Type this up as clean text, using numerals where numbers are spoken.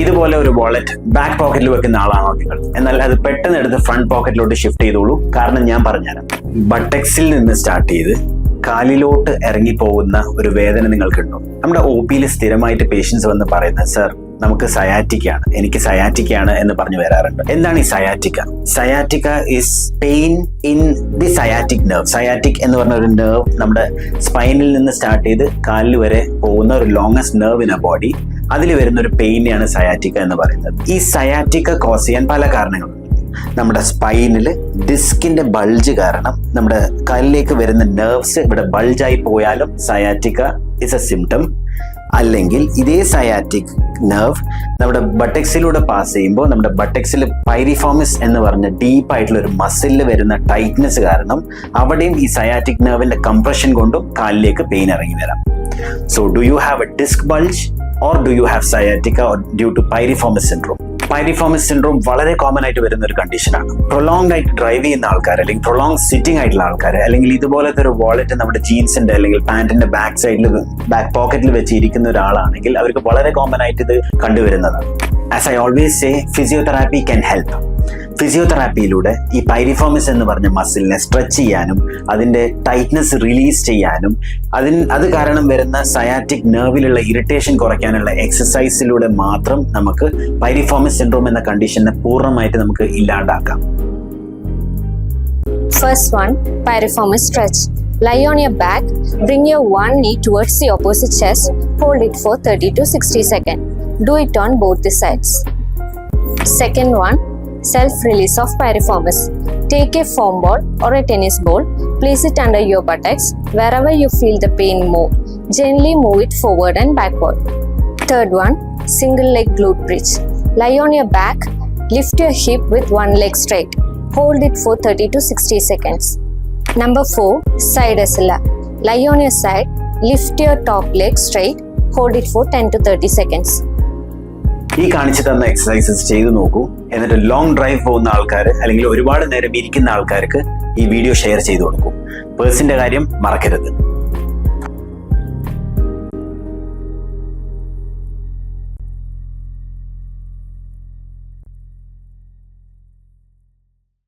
ഇതുപോലെ ഒരു wallet back പോക്കറ്റിൽ വെക്കുന്ന ആളാണോ നിങ്ങൾ? എന്നാൽ അത് പെട്ടെന്ന് എടുത്ത് ഫ്രണ്ട് പോക്കറ്റിലോട്ട് ഷിഫ്റ്റ് ചെയ്തോളൂ. കാരണം ഞാൻ പറഞ്ഞുതരാം. ബട്ടക്സിൽ നിന്ന് സ്റ്റാർട്ട് ചെയ്ത് കാലിലോട്ട് ഇറങ്ങിപ്പോകുന്ന ഒരു വേദന നിങ്ങൾക്കുണ്ടോ? നമ്മുടെ OPയിൽ സ്ഥിരമായിട്ട് പേഷ്യൻസ് വന്ന് പറയുന്നത്, സർ നമുക്ക് സയാറ്റിക്കാണ്, എനിക്ക് സയാറ്റിക്കാണ് എന്ന് പറഞ്ഞു വരാറുണ്ട്. എന്താണ് ഈ sciatica? Sciatica is pain in the sciatic nerve. Sciatic എന്ന് പറഞ്ഞ ഒരു നെർവ് നമ്മുടെ സ്പൈനിൽ നിന്ന് സ്റ്റാർട്ട് ചെയ്ത് കാലിൽ വരെ പോകുന്ന ഒരു longest nerve in A body. അതിൽ വരുന്ന ഒരു പെയിനെയാണ് സയാറ്റിക്ക എന്ന് പറയുന്നത്. ഈ സയാറ്റിക്ക കോസ് ചെയ്യാൻ പല കാരണങ്ങളുണ്ട്. നമ്മുടെ സ്പൈനിൽ ഡിസ്കിന്റെ ബൾജ് കാരണം നമ്മുടെ കാലിലേക്ക് വരുന്ന നെർവ്സ് ഇവിടെ ബൾജായി പോയാലും സയാറ്റിക്ക ഇസ് എ സിംറ്റം. അല്ലെങ്കിൽ ഇതേ സയാറ്റിക് നെർവ് നമ്മുടെ ബട്ടക്സിലൂടെ പാസ് ചെയ്യുമ്പോൾ നമ്മുടെ ബട്ടക്സിൽ പൈരിഫോമിസ് എന്ന് പറഞ്ഞ ഡീപ്പ് ആയിട്ടുള്ള ഒരു മസിലിൽ വരുന്ന ടൈറ്റ്നെസ് കാരണം അവിടെയും ഈ സയാറ്റിക് നെർവിന്റെ കംപ്രഷൻ കൊണ്ടും കാലിലേക്ക് പെയിൻ ഇറങ്ങി വരാം. So do you have a disc bulge or do you have sciatica or due to piriformis syndrome? Piriformis syndrome വളരെ കോമൺ ആയിട്ട് വരുന്ന ഒരു കണ്ടീഷനാണ്. പ്രൊലോങ്ഡ് ആയിട്ട് ഡ്രൈവ് ചെയ്യുന്ന ആൾക്കാർ, അല്ലെങ്കിൽ പ്രൊലോങ് സിറ്റിംഗ് ആയിട്ടുള്ള ആൾക്കാർ, അല്ലെങ്കിൽ ഇതുപോലത്തെ ഒരു വാളറ്റ് നമ്മുടെ ജീൻസിന്റെ അല്ലെങ്കിൽ പാന്റിന്റെ ബാക്ക് സൈഡിൽ ബാക്ക് പോക്കറ്റിൽ വെച്ചിരിക്കുന്ന ഒരാളാണെങ്കിൽ അവർക്ക് വളരെ കോമൺ ആയിട്ട് ഇത് കണ്ടുവരുന്നതാണ്. As I always say, physiotherapy can help. ഫിസിയോതെറാപ്പിയിലൂടെ ഈ പൈരിഫോമിസ് എന്ന് പറഞ്ഞ മസിലിനെ സ്ട്രെച്ച് ചെയ്യാനും അതിന്റെ ടൈറ്റ്നസ് റിലീസ് ചെയ്യാനും അത് കാരണം വരുന്ന സയാറ്റിക് നെർവിലുള്ള ഇറിറ്റേഷൻ കുറയ്ക്കാനുള്ള എക്സസൈസിലൂടെ മാത്രം നമുക്ക് പൈരിഫോമിസ് സിൻഡ്രോം എന്ന കണ്ടീഷനെ പൂർണ്ണമായിട്ട് നമുക്ക് ഇല്ലാണ്ടാക്കാം. First one, piriformis stretch. Lie on your back, bring your one knee towards the opposite chest, hold it for 30 to 60 seconds. Do it on both the sides. Second one, self-release of piriformis. Take a foam ball or a tennis ball, place it under your buttocks. Wherever you feel the pain more, gently move it forward and backward. Third one, single leg glute bridge. Lie on your back, lift your hip with one leg straight. Hold it for 30 to 60 seconds. Number 4, side asila. Lie on your side, lift your top leg straight, hold it for 10 to 30 seconds. ഈ കാണിച്ചു തന്ന exercises ചെയ്തു നോക്കൂ. എന്നിട്ട് long drive പോകുന്ന ആൾക്കാർ അല്ലെങ്കിൽ ഒരുപാട് നേരം ഇരിക്കുന്ന ആൾക്കാർക്ക് ഈ വീഡിയോ ഷെയർ ചെയ്തു കൊടുക്കൂ. പേഴ്സിന്റെ കാര്യം മറക്കരുത്.